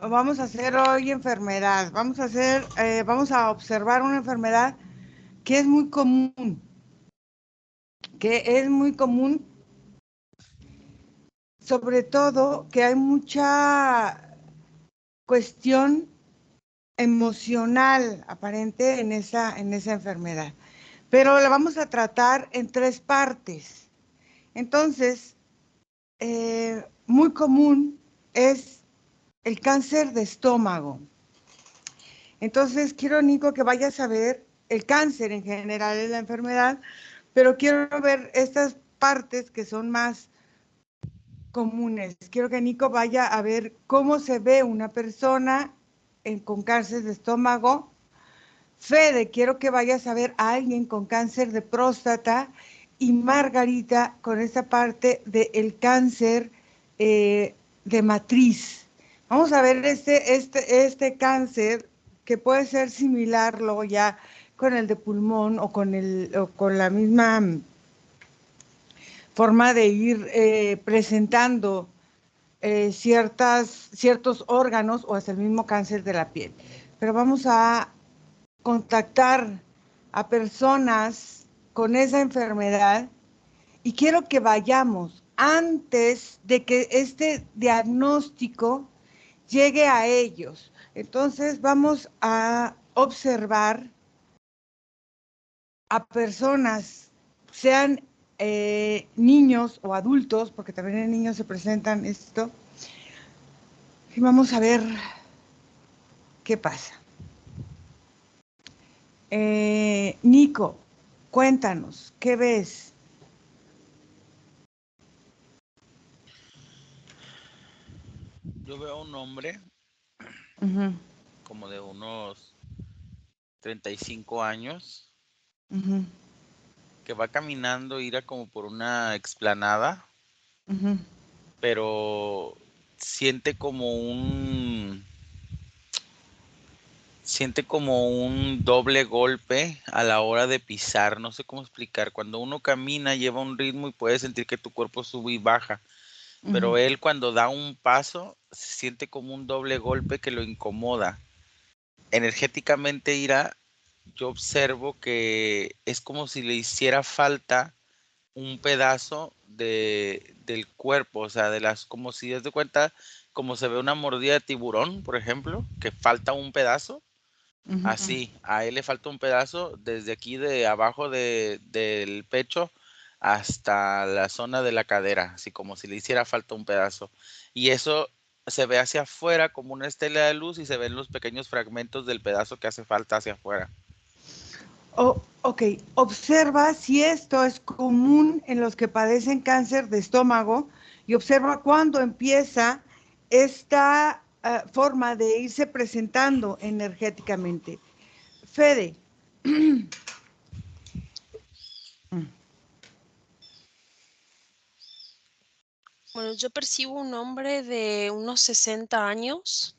vamos a hacer hoy enfermedad. Vamos a observar una enfermedad que es muy común, que es muy común, sobre todo que hay mucha cuestión emocional aparente en esa enfermedad. Pero la vamos a tratar en tres partes. Entonces, muy común es el cáncer de estómago. Entonces, quiero, Nico, que vayas a ver el cáncer en general es la enfermedad, pero quiero ver estas partes que son más comunes. Quiero que Nico vaya a ver cómo se ve una persona con cáncer de estómago. Fede, quiero que vayas a ver a alguien con cáncer de próstata y Margarita con esta parte del cáncer de matriz. Vamos a ver este cáncer que puede ser similar luego ya con el de pulmón o con la misma forma de ir presentando ciertos órganos o hasta el mismo cáncer de la piel. Pero vamos a contactar a personas con esa enfermedad y quiero que vayamos antes de que este diagnóstico llegue a ellos. Entonces vamos a observar a personas, sean niños o adultos, porque también en niños se presentan esto, y vamos a ver qué pasa. Nico, cuéntanos, ¿qué ves? Yo veo a un hombre Uh -huh, como de unos 35 años uh -huh, que va caminando, irá como por una explanada, uh -huh. pero siente como siente como un doble golpe a la hora de pisar. No sé cómo explicar. Cuando uno camina lleva un ritmo y puede sentir que tu cuerpo sube y baja, Uh-huh. pero él cuando da un paso se siente como un doble golpe que lo incomoda. Energéticamente irá, yo observo que es como si le hiciera falta un pedazo del cuerpo, o sea, como si es de cuenta, como se ve una mordida de tiburón, por ejemplo, que falta un pedazo. Uh-huh. Así, a él le falta un pedazo desde aquí de abajo del pecho hasta la zona de la cadera, así como si le hiciera falta un pedazo. Y eso se ve hacia afuera como una estela de luz y se ven los pequeños fragmentos del pedazo que hace falta hacia afuera. Ok, observa si esto es común en los que padecen cáncer de estómago y observa cuándo empieza esta forma de irse presentando energéticamente. Fede. Bueno, yo percibo un hombre de unos 60 años.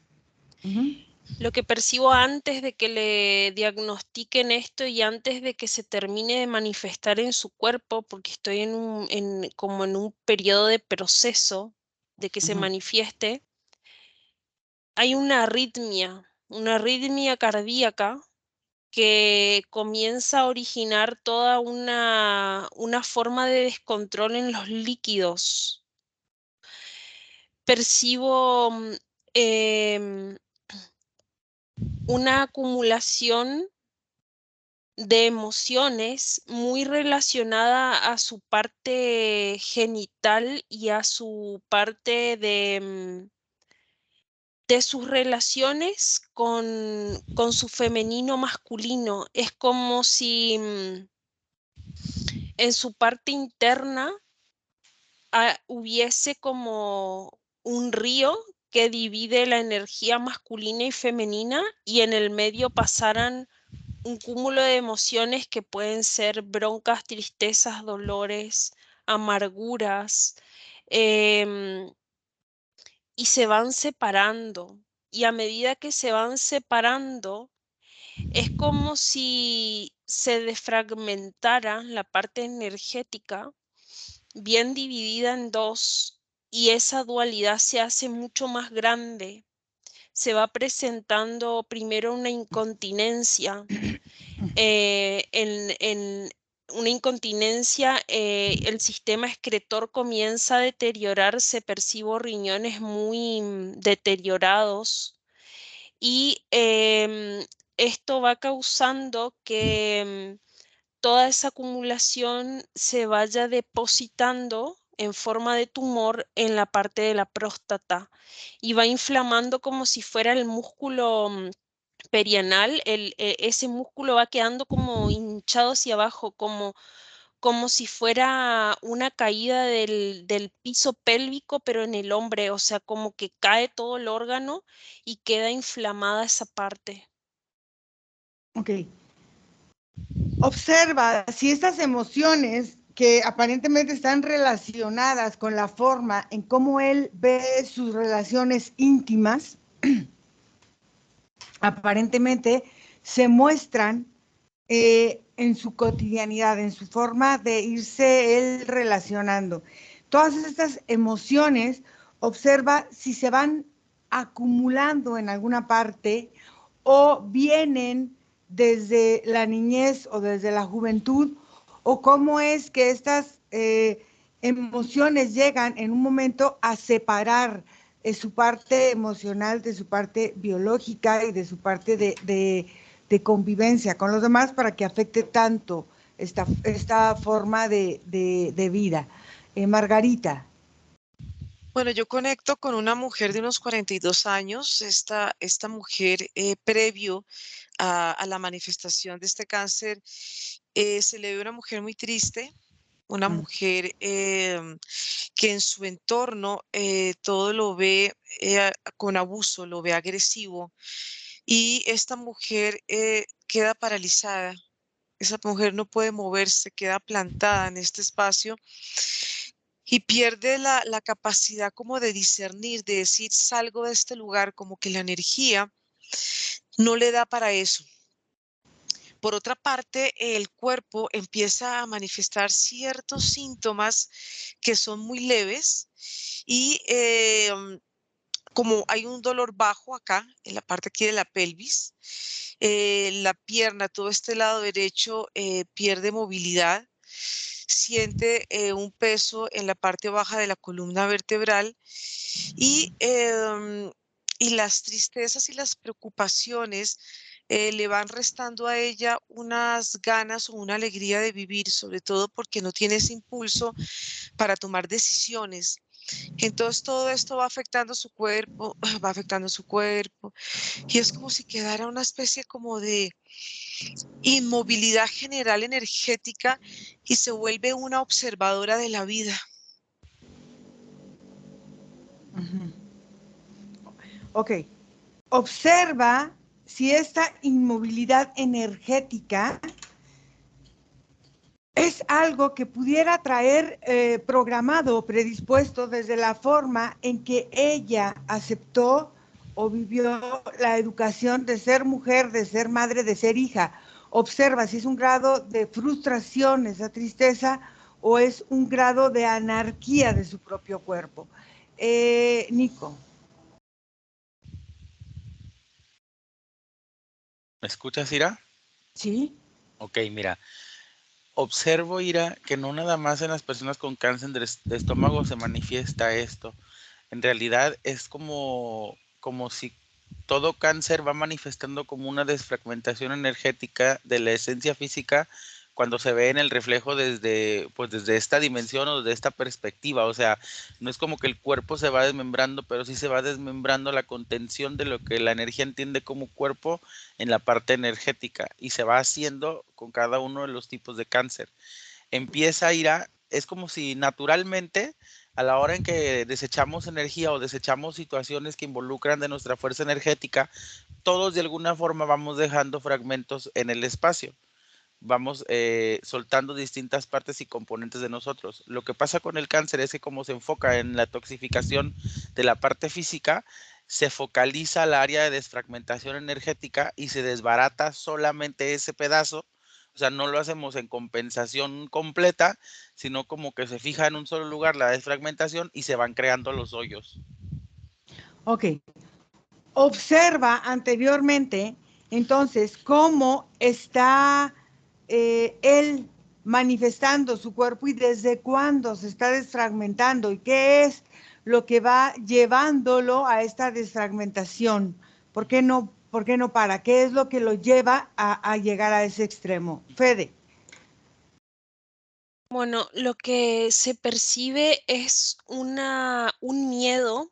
Uh-huh. Lo que percibo antes de que le diagnostiquen esto y antes de que se termine de manifestar en su cuerpo, porque estoy como en un periodo de proceso de que se Uh-huh. manifieste, hay una arritmia cardíaca que comienza a originar toda una forma de descontrol en los líquidos. Percibo em, una acumulación de emociones muy relacionada a su parte genital y a su parte de sus relaciones con su femenino masculino. Es como si en su parte interna hubiese como un río que divide la energía masculina y femenina y en el medio pasaran un cúmulo de emociones que pueden ser broncas, tristezas, dolores, amarguras, em, y se van separando. Y a medida que se van separando, es como si se desfragmentara la parte energética, bien dividida en dos, y esa dualidad se hace mucho más grande. se va presentando primero una incontinencia. En una incontinencia, el sistema excretor comienza a deteriorarse, percibo riñones muy deteriorados y esto va causando que toda esa acumulación se vaya depositando en forma de tumor en la parte de la próstata y va inflamando como si fuera el músculo perianal, ese músculo va quedando como hinchado hacia abajo, como si fuera una caída del piso pélvico, pero en el hombre, o sea, como que cae todo el órgano y queda inflamada esa parte. Ok. Observa si estas emociones que aparentemente están relacionadas con la forma en cómo él ve sus relaciones íntimas, aparentemente se muestran en su cotidianidad, en su forma de irse él relacionando. Todas estas emociones, observa si se van acumulando en alguna parte o vienen desde la niñez o desde la juventud, o cómo es que estas emociones llegan en un momento a separar su parte emocional de su parte biológica y de su parte de convivencia con los demás para que afecte tanto esta forma de vida. Margarita. Bueno, yo conecto con una mujer de unos 42 años. Esta mujer, previo a la manifestación de este cáncer, se le ve una mujer muy triste, una mujer que en su entorno todo lo ve con abuso, lo ve agresivo, y esta mujer queda paralizada. Esa mujer no puede moverse, queda plantada en este espacio y pierde la capacidad como de discernir, de decir, salgo de este lugar, como que la energía no le da para eso. Por otra parte, el cuerpo empieza a manifestar ciertos síntomas que son muy leves y como hay un dolor bajo acá, en la parte aquí de la pelvis, la pierna, todo este lado derecho pierde movilidad, siente un peso en la parte baja de la columna vertebral y, y las tristezas y las preocupaciones le van restando a ella unas ganas o una alegría de vivir, sobre todo porque no tiene ese impulso para tomar decisiones. Entonces todo esto va afectando su cuerpo, va afectando su cuerpo, y es como si quedara una especie como de inmovilidad general energética y se vuelve una observadora de la vida. Ok. Observa si esta inmovilidad energética es algo que pudiera traer programado o predispuesto desde la forma en que ella aceptó o vivió la educación de ser mujer, de ser madre, de ser hija. Observa si es un grado de frustración, esa tristeza, o es un grado de anarquía de su propio cuerpo. Nico. ¿Me escuchas, Ira? Sí. Ok, mira. Observo, Ira, que no nada más en las personas con cáncer de estómago se manifiesta esto. En realidad es como si todo cáncer va manifestando como una desfragmentación energética de la esencia física cuando se ve en el reflejo desde esta dimensión o desde esta perspectiva. O sea, no es como que el cuerpo se va desmembrando, pero sí se va desmembrando la contención de lo que la energía entiende como cuerpo en la parte energética y se va haciendo con cada uno de los tipos de cáncer. Empieza a ir es como si naturalmente a la hora en que desechamos energía o desechamos situaciones que involucran de nuestra fuerza energética, todos de alguna forma vamos dejando fragmentos en el espacio. Vamos soltando distintas partes y componentes de nosotros. Lo que pasa con el cáncer es que como se enfoca en la toxificación de la parte física, se focaliza el área de desfragmentación energética y se desbarata solamente ese pedazo. O sea, no lo hacemos en compensación completa, sino como que se fija en un solo lugar la desfragmentación y se van creando los hoyos. Ok. observa anteriormente, entonces, cómo está él manifestando su cuerpo y desde cuándo se está desfragmentando y qué es lo que va llevándolo a esta desfragmentación. ¿Por qué no para? ¿Qué es lo que lo lleva a llegar a ese extremo? Fede. Bueno, lo que se percibe es un miedo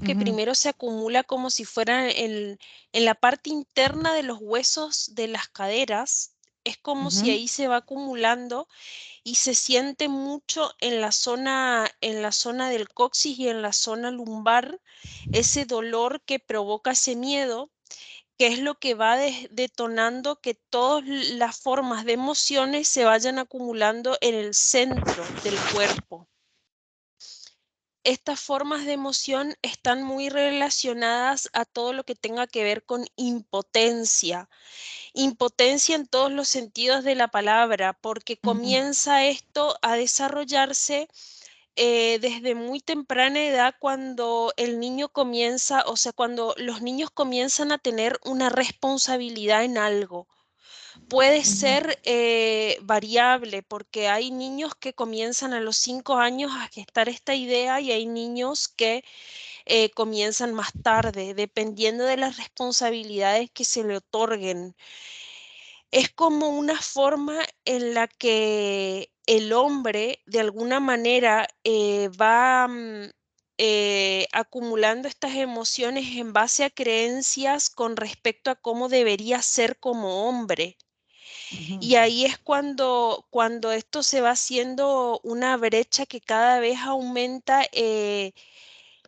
que primero se acumula como si fuera en la parte interna de los huesos de las caderas. Es como si ahí se va acumulando y se siente mucho en la zona del coxis y en la zona lumbar, ese dolor que provoca ese miedo, que es lo que va detonando que todas las formas de emociones se vayan acumulando en el centro del cuerpo. Estas formas de emoción están muy relacionadas a todo lo que tenga que ver con impotencia. Impotencia en todos los sentidos de la palabra, porque comienza esto a desarrollarse desde muy temprana edad, cuando el niño comienza, o sea, cuando los niños comienzan a tener una responsabilidad en algo. Puede ser variable, porque hay niños que comienzan a los 5 años a gestar esta idea y hay niños que comienzan más tarde, dependiendo de las responsabilidades que se le otorguen. Es como una forma en la que el hombre, de alguna manera, va acumulando estas emociones en base a creencias con respecto a cómo debería ser como hombre. Y ahí es cuando esto se va haciendo una brecha que cada vez aumenta,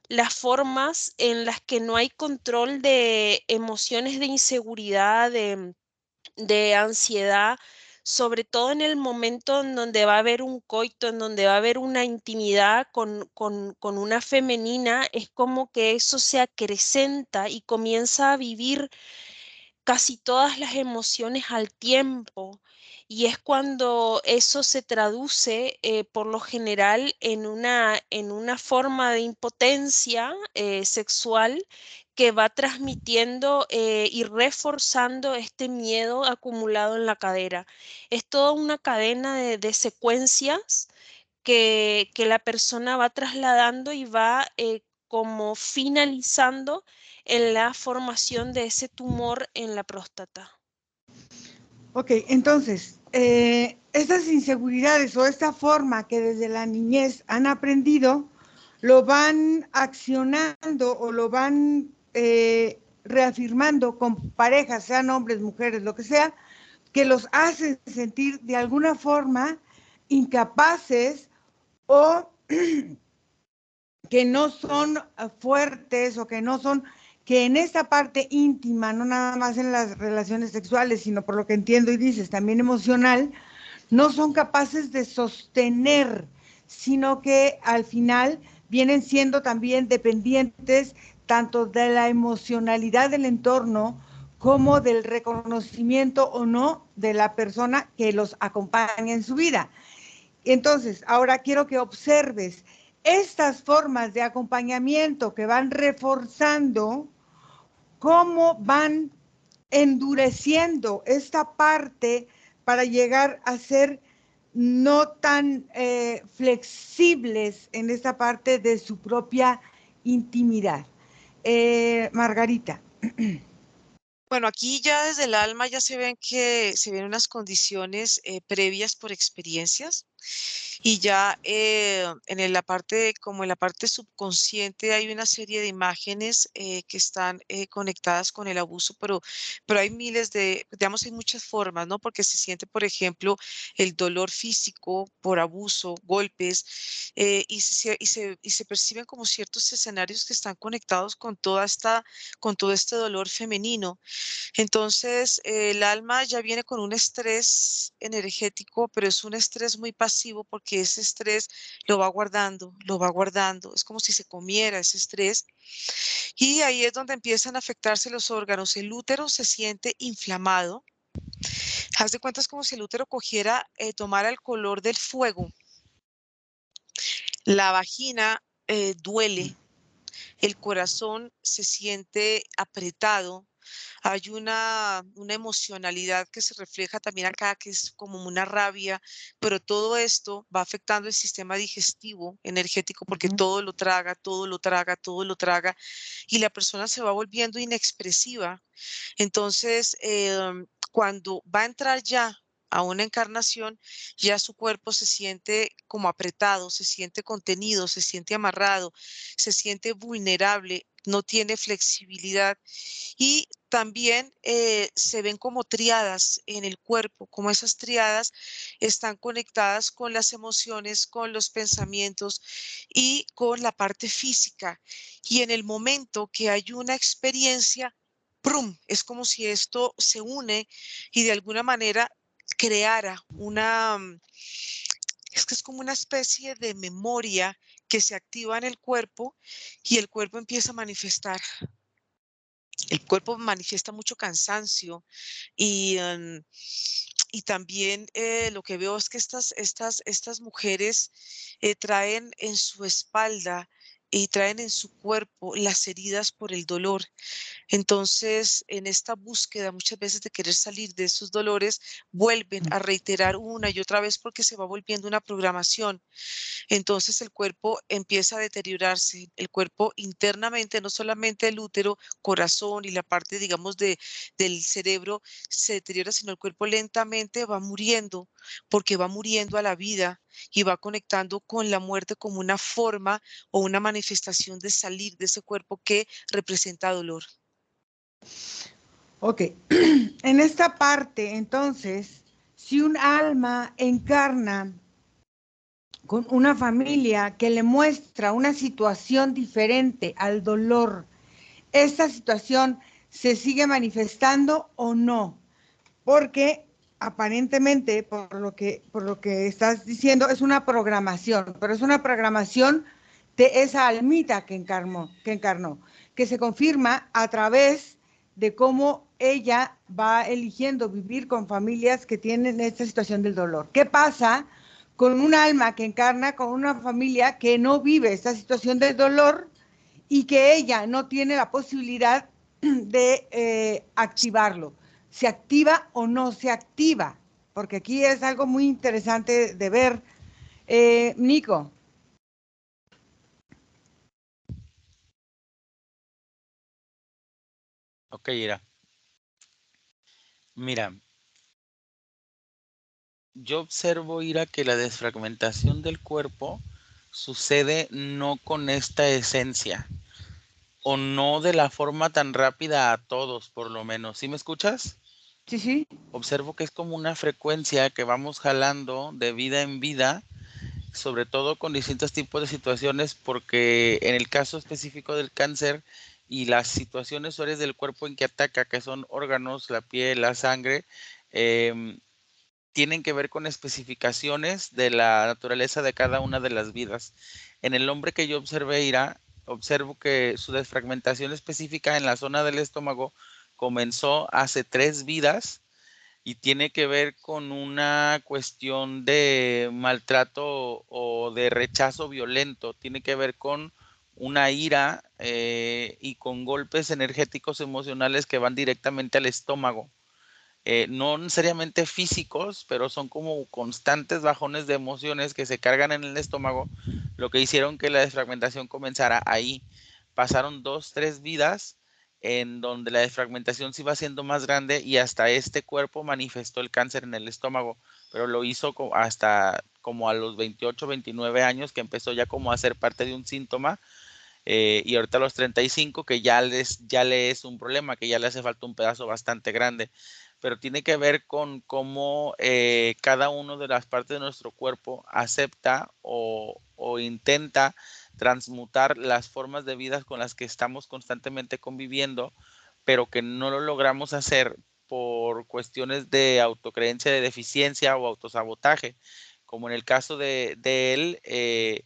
las formas en las que no hay control de emociones de inseguridad, de ansiedad, sobre todo en el momento en donde va a haber un coito, en donde va a haber una intimidad con una femenina. Es como que eso se acrecenta y comienza a vivir casi todas las emociones al tiempo. Y es cuando eso se traduce, por lo general, en una forma de impotencia sexual, que va transmitiendo y reforzando este miedo acumulado en la cadera. Es toda una cadena de secuencias que la persona va trasladando y va como finalizando en la formación de ese tumor en la próstata. Ok, entonces, estas inseguridades o esta forma que desde la niñez han aprendido, lo van accionando o lo van reafirmando con parejas, sean hombres, mujeres, lo que sea, que los hacen sentir de alguna forma incapaces o que no son fuertes o que no son, que en esta parte íntima, no nada más en las relaciones sexuales, sino por lo que entiendo y dices, también emocional, no son capaces de sostener, sino que al final vienen siendo también dependientes tanto de la emocionalidad del entorno como del reconocimiento o no de la persona que los acompaña en su vida. Entonces, ahora quiero que observes estas formas de acompañamiento que van reforzando, cómo van endureciendo esta parte para llegar a ser no tan flexibles en esta parte de su propia intimidad. Margarita. Bueno, aquí ya desde el alma ya se ven unas condiciones previas por experiencias, y ya la parte, como en la parte subconsciente, hay una serie de imágenes que están conectadas con el abuso, pero hay miles digamos, hay muchas formas, ¿no? Porque se siente, por ejemplo, el dolor físico por abuso, golpes, y se perciben como ciertos escenarios que están conectados con todo este dolor femenino. Entonces, el alma ya viene con un estrés energético, pero es un estrés muy pasivo, porque ese estrés lo va guardando, lo va guardando. Es como si se comiera ese estrés. Y ahí es donde empiezan a afectarse los órganos. El útero se siente inflamado. Haz de cuenta, es como si el útero tomara el color del fuego. La vagina duele. el corazón se siente apretado. Hay una emocionalidad que se refleja también acá, que es como una rabia, pero todo esto va afectando el sistema digestivo, energético, porque todo lo traga, todo lo traga, todo lo traga, y la persona se va volviendo inexpresiva. Entonces, cuando va a entrar ya a una encarnación, ya su cuerpo se siente como apretado, se siente contenido, se siente amarrado, se siente vulnerable, no tiene flexibilidad y también se ven como triadas en el cuerpo, como esas triadas están conectadas con las emociones, con los pensamientos y con la parte física. Y en el momento que hay una experiencia, ¡prum! Es como si esto se une y de alguna manera creara es que es como una especie de memoria que se activa en el cuerpo y el cuerpo empieza a manifestar. El cuerpo manifiesta mucho cansancio y y también lo que veo es que estas mujeres traen en su espalda y traen en su cuerpo las heridas por el dolor. Entonces, en esta búsqueda muchas veces de querer salir de esos dolores, vuelven a reiterar una y otra vez porque se va volviendo una programación. Entonces el cuerpo empieza a deteriorarse, el cuerpo internamente, no solamente el útero, corazón y la parte, digamos, del cerebro se deteriora, sino el cuerpo lentamente va muriendo, porque va muriendo a la vida y va conectando con la muerte como una forma o una manifestación de salir de ese cuerpo que representa dolor. Ok, en esta parte, entonces, si un alma encarna con una familia que le muestra una situación diferente al dolor, ¿esta situación se sigue manifestando o no? Porque aparentemente, por lo que estás diciendo, es una programación, pero es una programación de esa almita que encarnó, que se confirma a través de cómo ella va eligiendo vivir con familias que tienen esta situación del dolor. ¿Qué pasa con un alma que encarna con una familia que no vive esta situación del dolor y que ella no tiene la posibilidad de activarlo? ¿Se activa o no se activa? Porque aquí es algo muy interesante de ver. Nico. Ok, Ira. Mira, yo observo, Ira, que la desfragmentación del cuerpo sucede no con esta esencia o no de la forma tan rápida a todos, por lo menos. ¿Sí me escuchas? Sí, sí. Observo que es como una frecuencia que vamos jalando de vida en vida, sobre todo con distintos tipos de situaciones, porque en el caso específico del cáncer y las situaciones o áreas del cuerpo en que ataca, que son órganos, la piel, la sangre, tienen que ver con especificaciones de la naturaleza de cada una de las vidas. En el hombre que yo observé, Ira, observo que su desfragmentación específica en la zona del estómago comenzó hace 3 vidas y tiene que ver con una cuestión de maltrato o de rechazo violento, tiene que ver con una ira y con golpes energéticos emocionales que van directamente al estómago. No necesariamente físicos, pero son como constantes bajones de emociones que se cargan en el estómago, lo que hicieron que la desfragmentación comenzara ahí. Pasaron 2, 3 vidas en donde la desfragmentación se iba haciendo más grande y hasta este cuerpo manifestó el cáncer en el estómago, pero lo hizo hasta como a los 28, 29 años que empezó ya como a ser parte de un síntoma. Y ahorita a los 35 que ya le es un problema, que ya le hace falta un pedazo bastante grande, pero tiene que ver con cómo cada una de las partes de nuestro cuerpo acepta o intenta transmutar las formas de vida con las que estamos constantemente conviviendo, pero que no lo logramos hacer por cuestiones de autocreencia, de deficiencia o autosabotaje, como en el caso de él.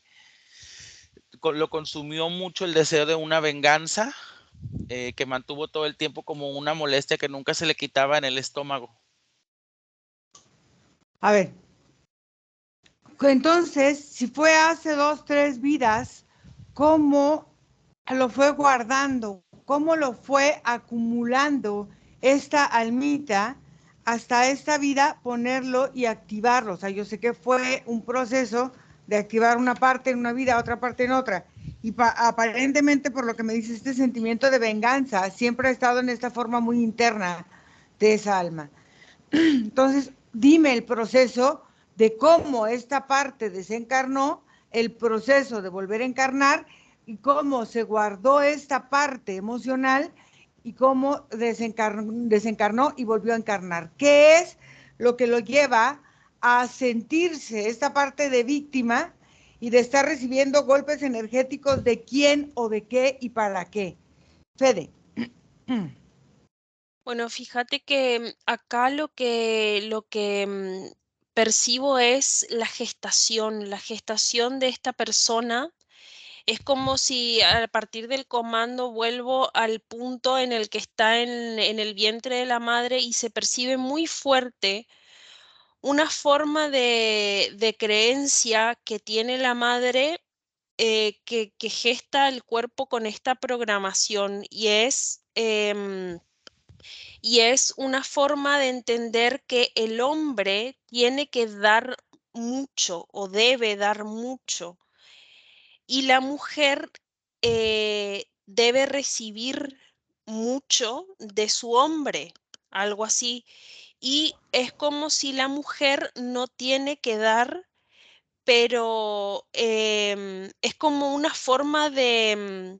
Lo consumió mucho el deseo de una venganza que mantuvo todo el tiempo como una molestia que nunca se le quitaba en el estómago. A ver. Entonces, si fue hace 2, 3 vidas, ¿cómo lo fue guardando, cómo lo fue acumulando esta almita hasta esta vida, ponerlo y activarlo. O sea, yo sé que fue un proceso de activar una parte en una vida, otra parte en otra. Y aparentemente, por lo que me dice, este sentimiento de venganza siempre ha estado en esta forma muy interna de esa alma. Entonces, dime el proceso de cómo esta parte desencarnó, el proceso de volver a encarnar y cómo se guardó esta parte emocional y cómo desencarnó y volvió a encarnar. ¿Qué es lo que lo lleva a sentirse esta parte de víctima y de estar recibiendo golpes energéticos de quién o de qué y para qué? Fede. Bueno, fíjate que acá lo que percibo es la gestación de esta persona. Es como si a partir del comando vuelvo al punto en el que está en el vientre de la madre y se percibe muy fuerte una forma de creencia que tiene la madre, que gesta el cuerpo con esta programación y es una forma de entender que el hombre tiene que dar mucho o debe dar mucho y la mujer debe recibir mucho de su hombre, algo así. Y es como si la mujer no tiene que dar, pero es como una forma de,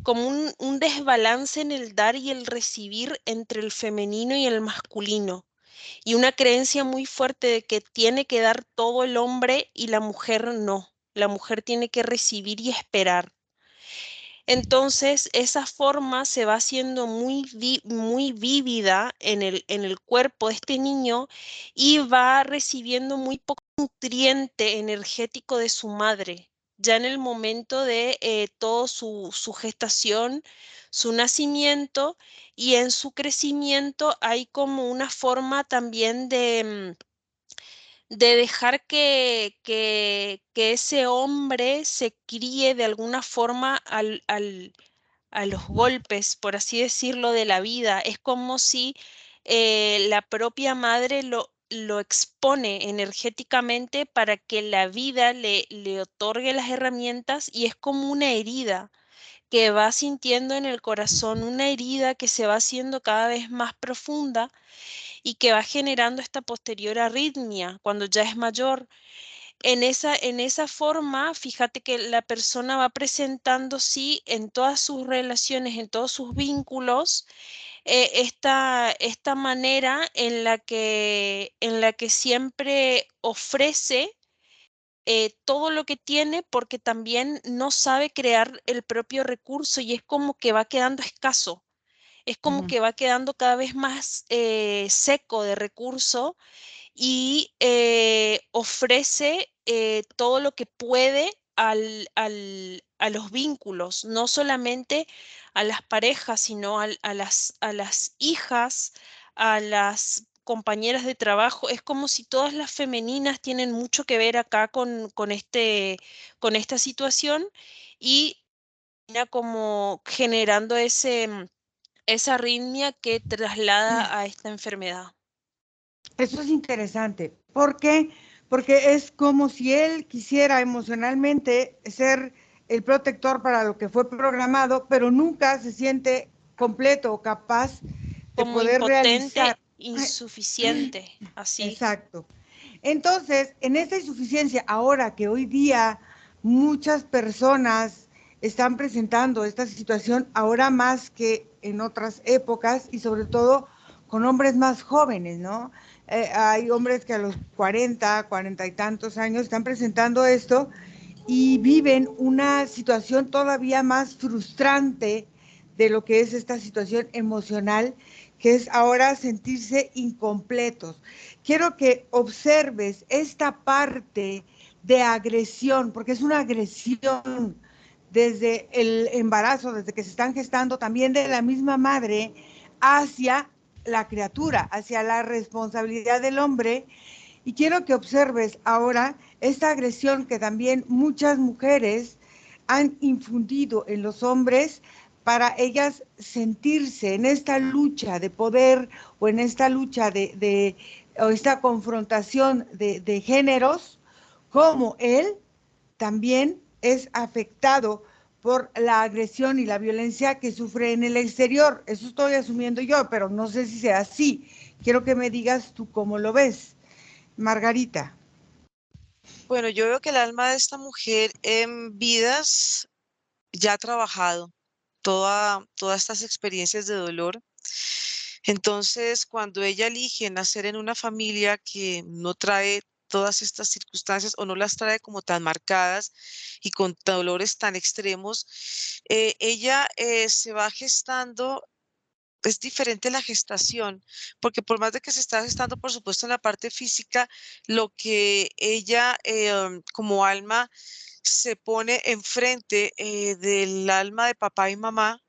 como un desbalance en el dar y el recibir entre el femenino y el masculino. Y una creencia muy fuerte de que tiene que dar todo el hombre y la mujer no. La mujer tiene que recibir y esperar. Entonces, esa forma se va haciendo muy vívida en el cuerpo de este niño y va recibiendo muy poco nutriente energético de su madre. Ya en el momento de todo su gestación, su nacimiento y en su crecimiento hay como una forma también de dejar que ese hombre se críe de alguna forma a los golpes, por así decirlo, de la vida. Es como si la propia madre lo expone energéticamente para que la vida le otorgue las herramientas y es como una herida que va sintiendo en el corazón, una herida que se va haciendo cada vez más profunda y que va generando esta posterior arritmia cuando ya es mayor. En esa forma, fíjate que la persona va presentando, sí, en todas sus relaciones, en todos sus vínculos, esta manera en la que siempre ofrece todo lo que tiene porque también no sabe crear el propio recurso y es como que va quedando escaso. Es como que va quedando cada vez más seco de recurso y ofrece todo lo que puede a los vínculos, no solamente a las parejas, sino a las hijas, a las compañeras de trabajo. Es como si todas las femeninas tienen mucho que ver acá con esta situación y termina como generando esa arritmia que traslada a esta enfermedad. Eso es interesante. ¿Por qué? Porque es como si él quisiera emocionalmente ser el protector para lo que fue programado, pero nunca se siente completo o capaz de Como poder realizar. impotente, insuficiente, así. Exacto. Entonces, en esta insuficiencia, ahora que hoy día muchas personas están presentando esta situación, ahora más que en otras épocas y sobre todo con hombres más jóvenes, ¿no? Hay hombres que a los 40, 40 y tantos años están presentando esto y viven una situación todavía más frustrante de lo que es esta situación emocional, que es ahora sentirse incompletos. Quiero que observes esta parte de agresión, porque es una agresión desde el embarazo, desde que se están gestando, también de la misma madre hacia la criatura, hacia la responsabilidad del hombre. Y quiero que observes ahora esta agresión que también muchas mujeres han infundido en los hombres para ellas sentirse en esta lucha de poder o en esta lucha o esta confrontación de géneros, como él también es afectado por la agresión y la violencia que sufre en el exterior. Eso estoy asumiendo yo, pero no sé si sea así. Quiero que me digas tú cómo lo ves, Margarita. Bueno, yo veo que el alma de esta mujer en vidas ya ha trabajado todas estas experiencias de dolor. Entonces, cuando ella elige nacer en una familia que no trae todas estas circunstancias o no las trae como tan marcadas y con dolores tan extremos, ella se va gestando. Es diferente la gestación, porque por más de que se está gestando, por supuesto, en la parte física, lo que ella como alma se pone enfrente del alma de papá y mamá,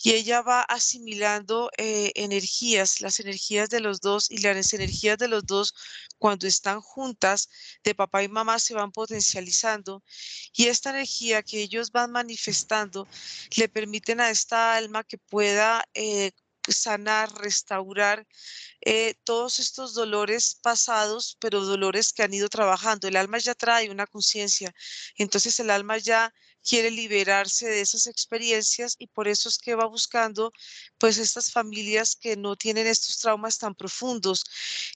y ella va asimilando energías, las energías de los dos, y las energías de los dos cuando están juntas de papá y mamá se van potencializando, y esta energía que ellos van manifestando le permiten a esta alma que pueda sanar, restaurar todos estos dolores pasados, pero dolores que han ido trabajando. El alma ya trae una conciencia, entonces el alma ya quiere liberarse de esas experiencias, y por eso es que va buscando pues estas familias que no tienen estos traumas tan profundos,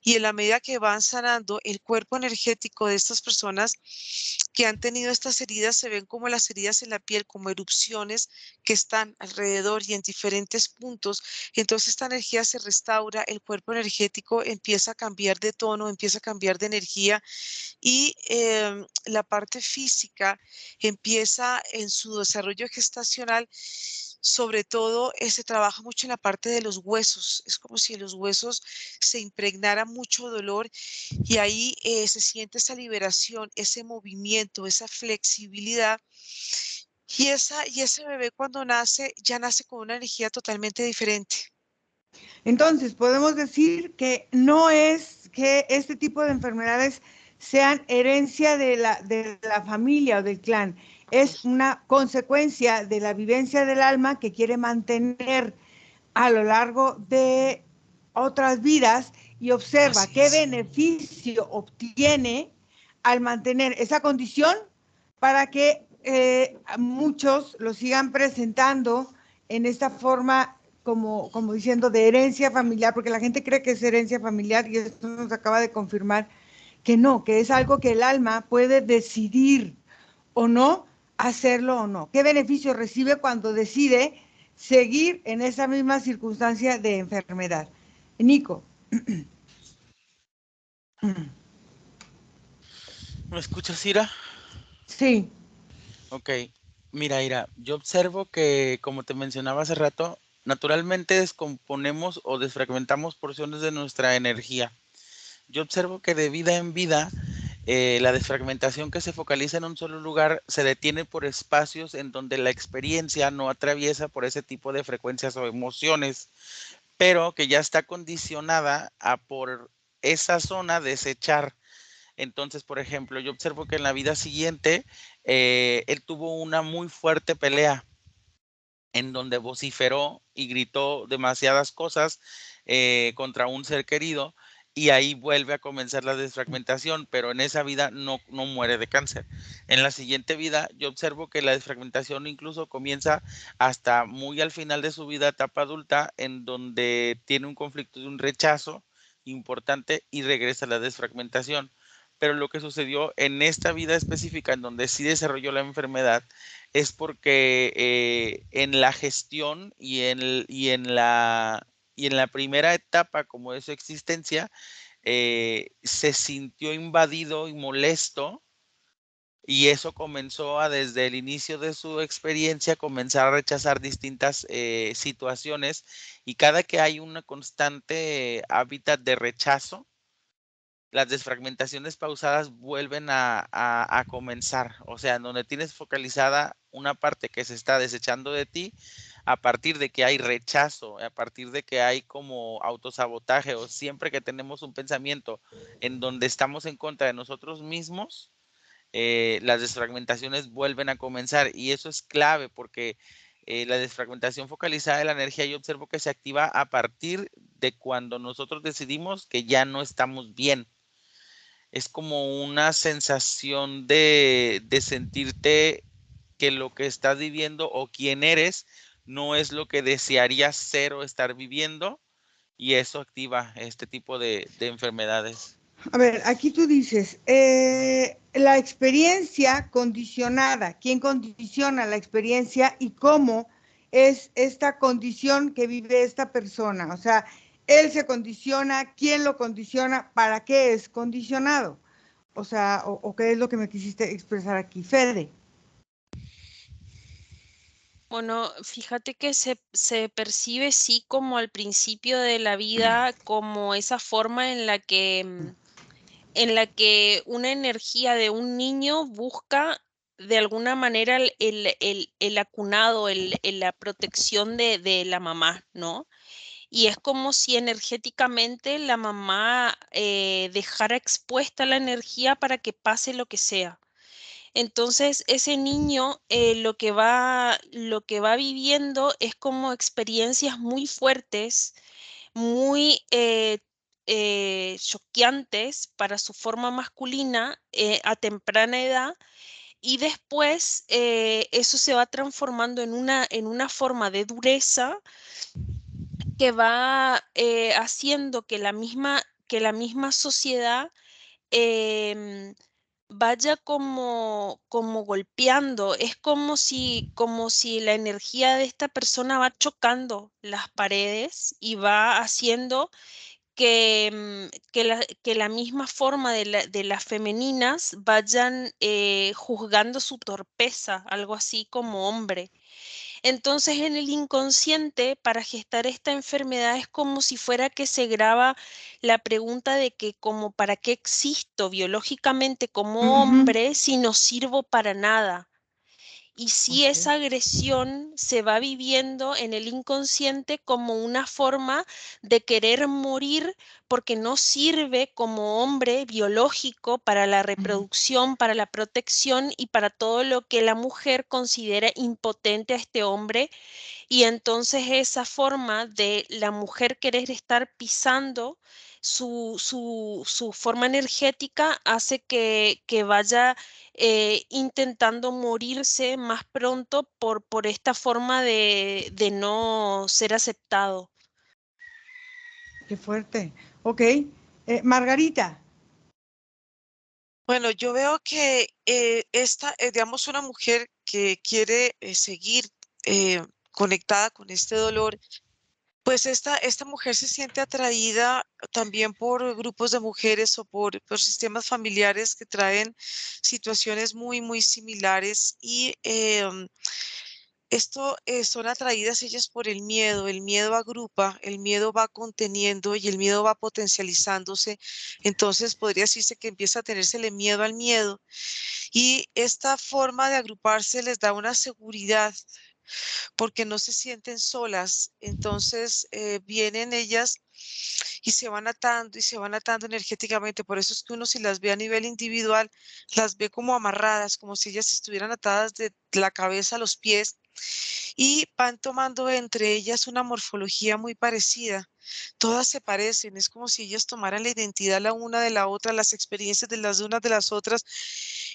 y en la medida que van sanando el cuerpo energético de estas personas que han tenido estas heridas, se ven como las heridas en la piel, como erupciones que están alrededor y en diferentes puntos. Entonces esta energía se restaura, el cuerpo energético empieza a cambiar de tono, empieza a cambiar de energía, y la parte física empieza en su desarrollo gestacional. Sobre todo, se trabaja mucho en la parte de los huesos. Es como si en los huesos se impregnara mucho dolor, y ahí se siente esa liberación, ese movimiento, esa flexibilidad. Y ese bebé cuando nace, ya nace con una energía totalmente diferente. Entonces, podemos decir que no es que este tipo de enfermedades sean herencia de la familia o del clan, es una consecuencia de la vivencia del alma que quiere mantener a lo largo de otras vidas, y observa Así qué es. beneficio obtiene al mantener esa condición para que muchos lo sigan presentando en esta forma como diciendo de herencia familiar, porque la gente cree que es herencia familiar, y esto nos acaba de confirmar que no, que es algo que el alma puede decidir o no hacerlo o no. ¿Qué beneficio recibe cuando decide seguir en esa misma circunstancia de enfermedad? Nico. ¿Me escuchas, Ira? Sí. Ok, mira, Ira, yo observo que, como te mencionaba hace rato, naturalmente descomponemos o desfragmentamos porciones de nuestra energía. Yo observo que de vida en vida, la desfragmentación que se focaliza en un solo lugar se detiene por espacios en donde la experiencia no atraviesa por ese tipo de frecuencias o emociones, pero que ya está condicionada a por esa zona desechar. Entonces, por ejemplo, yo observo que en la vida siguiente, él tuvo una muy fuerte pelea en donde vociferó y gritó demasiadas cosas contra un ser querido, y ahí vuelve a comenzar la desfragmentación, pero en esa vida no muere de cáncer. En la siguiente vida yo observo que la desfragmentación incluso comienza hasta muy al final de su vida, etapa adulta, en donde tiene un conflicto de un rechazo importante y regresa a la desfragmentación. Pero lo que sucedió en esta vida específica, en donde sí desarrolló la enfermedad, es porque en la gestión y en la primera etapa como de su existencia, se sintió invadido y molesto, y eso comenzó a, desde el inicio de su experiencia, comenzar a rechazar distintas situaciones, y cada que hay una constante hábitat de rechazo, las desfragmentaciones pausadas vuelven a comenzar. O sea, en donde tienes focalizada una parte que se está desechando de ti, a partir de que hay rechazo, a partir de que hay como autosabotaje, o siempre que tenemos un pensamiento en donde estamos en contra de nosotros mismos, las desfragmentaciones vuelven a comenzar y eso es clave porque la desfragmentación focalizada de la energía yo observo que se activa a partir de cuando nosotros decidimos que ya no estamos bien. Es como una sensación de sentirte que lo que estás viviendo o quién eres no es lo que desearías ser o estar viviendo y eso activa este tipo de enfermedades. A ver, aquí tú dices, la experiencia condicionada, ¿quién condiciona la experiencia y cómo es esta condición que vive esta persona? O sea, él se condiciona, ¿quién lo condiciona? ¿Para qué es condicionado? O sea, o qué es lo que me quisiste expresar aquí, Fede. Bueno, fíjate que se percibe sí como al principio de la vida, como esa forma en la que una energía de un niño busca de alguna manera el acunado, la protección de la mamá, ¿no? Y es como si energéticamente la mamá dejara expuesta la energía para que pase lo que sea. Entonces, ese niño lo que va viviendo es como experiencias muy fuertes, muy choqueantes para su forma masculina a temprana edad y después eso se va transformando en una forma de dureza que va haciendo que la misma sociedad em, vaya como golpeando. Es como si la energía de esta persona va chocando las paredes y va haciendo que la misma forma de las femeninas vayan juzgando su torpeza, algo así como hombre. Entonces, en el inconsciente, para gestar esta enfermedad es como si fuera que se graba la pregunta de que como para qué existo biológicamente como Ujú. hombre si no sirvo para nada. Y si Ok. esa agresión se va viviendo en el inconsciente como una forma de querer morir porque no sirve como hombre biológico para la Ujú. reproducción, para la protección y para todo lo que la mujer considera impotente a este hombre y entonces esa forma de la mujer querer estar pisando su forma energética hace que vaya intentando morirse más pronto por esta forma de no ser aceptado. Qué fuerte. Ok. Margarita. Bueno, yo veo que digamos, una mujer que quiere seguir eh, conectada con este dolor, pues esta mujer se siente atraída también por grupos de mujeres o por sistemas familiares que traen situaciones muy, muy similares y esto son atraídas ellas por el miedo agrupa, el miedo va conteniendo y el miedo va potencializándose, entonces podría decirse que empieza a tenérsele miedo al miedo y esta forma de agruparse les da una seguridad porque no se sienten solas. Entonces vienen ellas y se van atando y se van atando energéticamente. Por eso es que uno si las ve a nivel individual, las ve como amarradas, como si ellas estuvieran atadas de la cabeza a los pies y van tomando entre ellas una morfología muy parecida. Todas se parecen, es como si ellas tomaran la identidad la una de la otra, las experiencias de las unas de las otras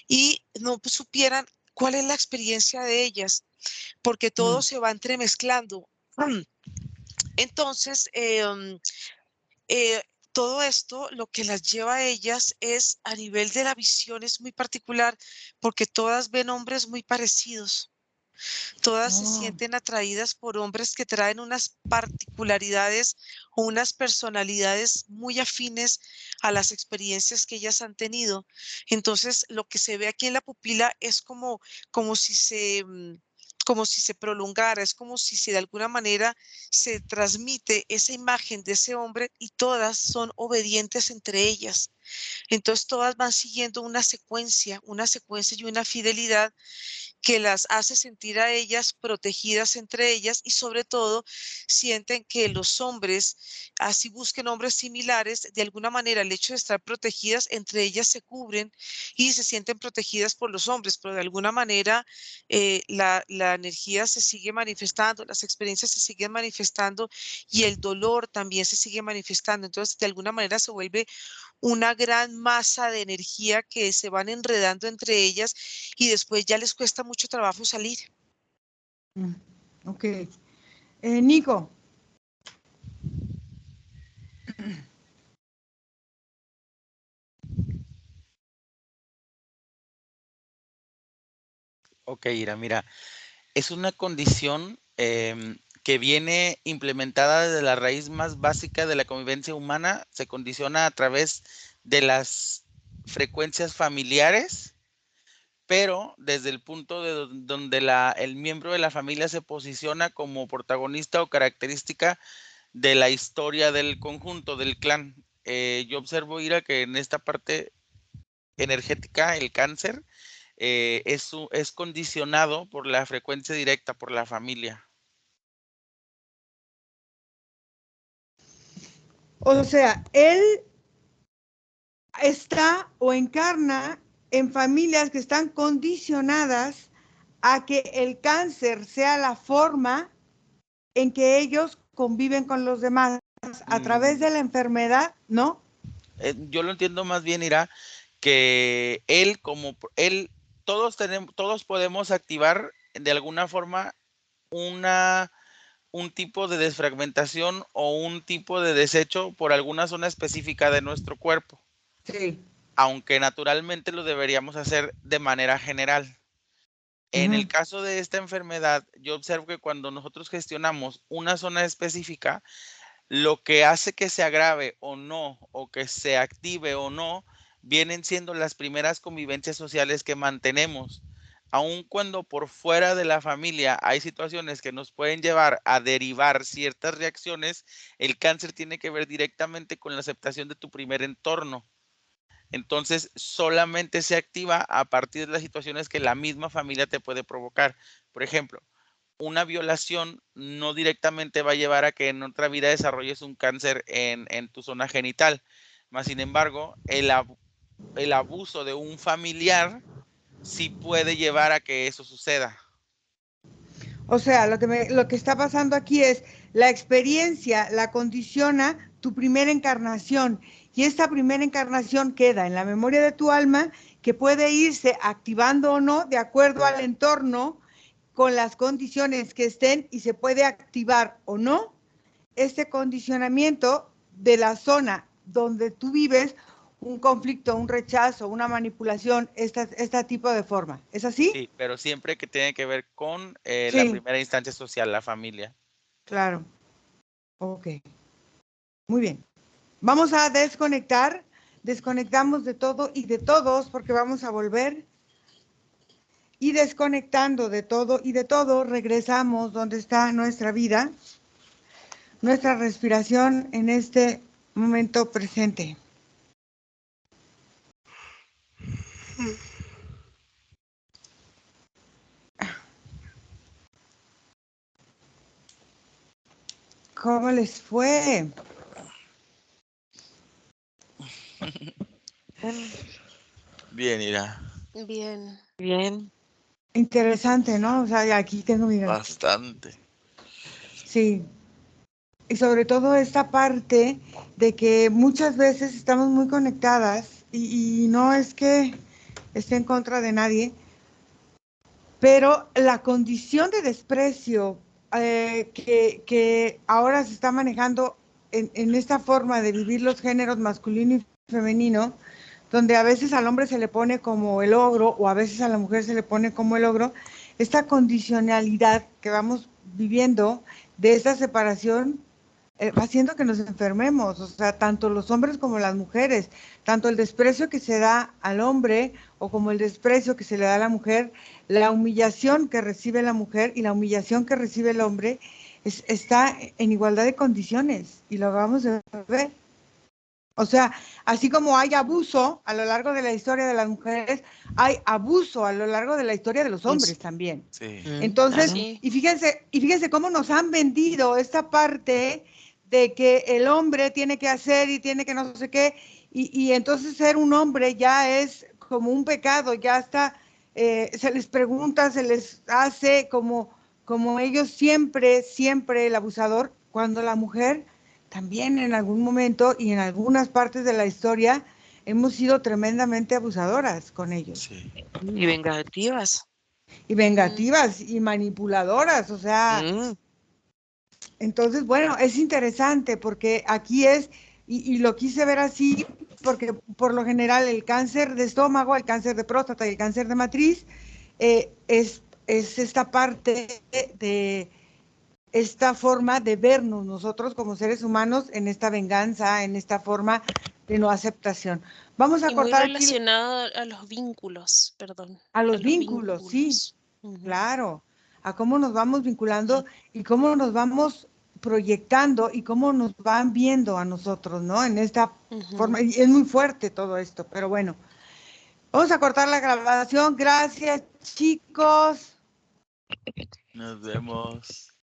y no supieran cuál es la experiencia de ellas porque todo Mm. se va entremezclando. Entonces, eh, todo esto lo que las lleva a ellas es a nivel de la visión es muy particular porque todas ven hombres muy parecidos. Todas se Oh. sienten atraídas por hombres que traen unas particularidades o unas personalidades muy afines a las experiencias que ellas han tenido. Entonces, lo que se ve aquí en la pupila es como si como si se prolongara, es como si de alguna manera se transmite esa imagen de ese hombre y todas son obedientes entre ellas. Entonces todas van siguiendo una secuencia y una fidelidad que las hace sentir a ellas protegidas entre ellas y sobre todo sienten que los hombres, así busquen hombres similares, de alguna manera el hecho de estar protegidas entre ellas se cubren y se sienten protegidas por los hombres, pero de alguna manera la energía se sigue manifestando, las experiencias se siguen manifestando y el dolor también se sigue manifestando. Entonces, de alguna manera se vuelve una gran masa de energía que se van enredando entre ellas y después ya les cuesta mucho trabajo salir. Ok. Nico. Ok, Ira, mira, es una condición que viene implementada desde la raíz más básica de la convivencia humana, se condiciona a través de las frecuencias familiares, pero desde el punto de donde el miembro de la familia se posiciona como protagonista o característica de la historia del conjunto, del clan. Yo observo, Ira, que en esta parte energética, el cáncer, es condicionado por la frecuencia directa, por la familia. O sea, él está o encarna en familias que están condicionadas a que el cáncer sea la forma en que ellos conviven con los demás a través de la enfermedad, ¿no? Yo lo entiendo más bien, Ira, que él, todos podemos activar de alguna forma un tipo de desfragmentación o un tipo de desecho por alguna zona específica de nuestro cuerpo. Sí. Aunque naturalmente lo deberíamos hacer de manera general. En el caso de esta enfermedad, yo observo que cuando nosotros gestionamos una zona específica, lo que hace que se agrave o no, o que se active o no, vienen siendo las primeras convivencias sociales que mantenemos. Aun cuando por fuera de la familia hay situaciones que nos pueden llevar a derivar ciertas reacciones, el cáncer tiene que ver directamente con la aceptación de tu primer entorno. Entonces, solamente se activa a partir de las situaciones que la misma familia te puede provocar. Por ejemplo, una violación no directamente va a llevar a que en otra vida desarrolles un cáncer en tu zona genital. Más sin embargo, el abuso de un familiar sí puede llevar a que eso suceda. O sea, lo que está pasando aquí es la experiencia, la condiciona tu primera encarnación y esta primera encarnación queda en la memoria de tu alma que puede irse activando o no de acuerdo al entorno con las condiciones que estén y se puede activar o no este condicionamiento de la zona donde tú vives un conflicto, un rechazo, una manipulación, este tipo de forma. ¿Es así? Sí, pero siempre que tiene que ver con la Sí, primera instancia social, la familia. claro. Ok. Muy bien. Vamos a desconectar. Desconectamos de todo y de todos porque vamos a volver. Y desconectando de todo y de todo, regresamos donde está nuestra vida, nuestra respiración en este momento presente. ¿Cómo les fue? Bien, Ira. Bien. Bien. Interesante, ¿no? O sea, aquí tengo mi... Bastante. Sí. Y sobre todo esta parte de que muchas veces estamos muy conectadas y no es que esté en contra de nadie, pero la condición de desprecio que ahora se está manejando en esta forma de vivir los géneros masculino y femenino, donde a veces al hombre se le pone como el ogro o a veces a la mujer se le pone como el ogro, esta condicionalidad que vamos viviendo de esta separación va haciendo que nos enfermemos, o sea, tanto los hombres como las mujeres, tanto el desprecio que se da al hombre o como el desprecio que se le da a la mujer, la humillación que recibe la mujer y la humillación que recibe el hombre está en igualdad de condiciones y lo vamos a ver. O sea, así como hay abuso a lo largo de la historia de las mujeres, hay abuso a lo largo de la historia de los hombres también. Sí. Entonces, Claro. Sí. y fíjense cómo nos han vendido esta parte de que el hombre tiene que hacer y tiene que no sé qué, y entonces ser un hombre ya es como un pecado, ya está, se les pregunta, se les hace como ellos siempre, el abusador, cuando la mujer también en algún momento y en algunas partes de la historia hemos sido tremendamente abusadoras con ellos. Sí. Y vengativas. Y vengativas y manipuladoras, o sea, entonces, bueno, es interesante porque aquí es, y lo quise ver así, porque por lo general el cáncer de estómago, el cáncer de próstata y el cáncer de matriz es esta parte de esta forma de vernos nosotros como seres humanos en esta venganza, en esta forma de no aceptación. Vamos a Y muy cortar aquí relacionado a los vínculos, perdón. a los vínculos, sí, Ujú. claro, a cómo nos vamos vinculando y cómo nos vamos proyectando y cómo nos van viendo a nosotros, ¿no? En esta forma, y es muy fuerte todo esto, pero bueno, vamos a cortar la grabación. Gracias, chicos. Nos vemos.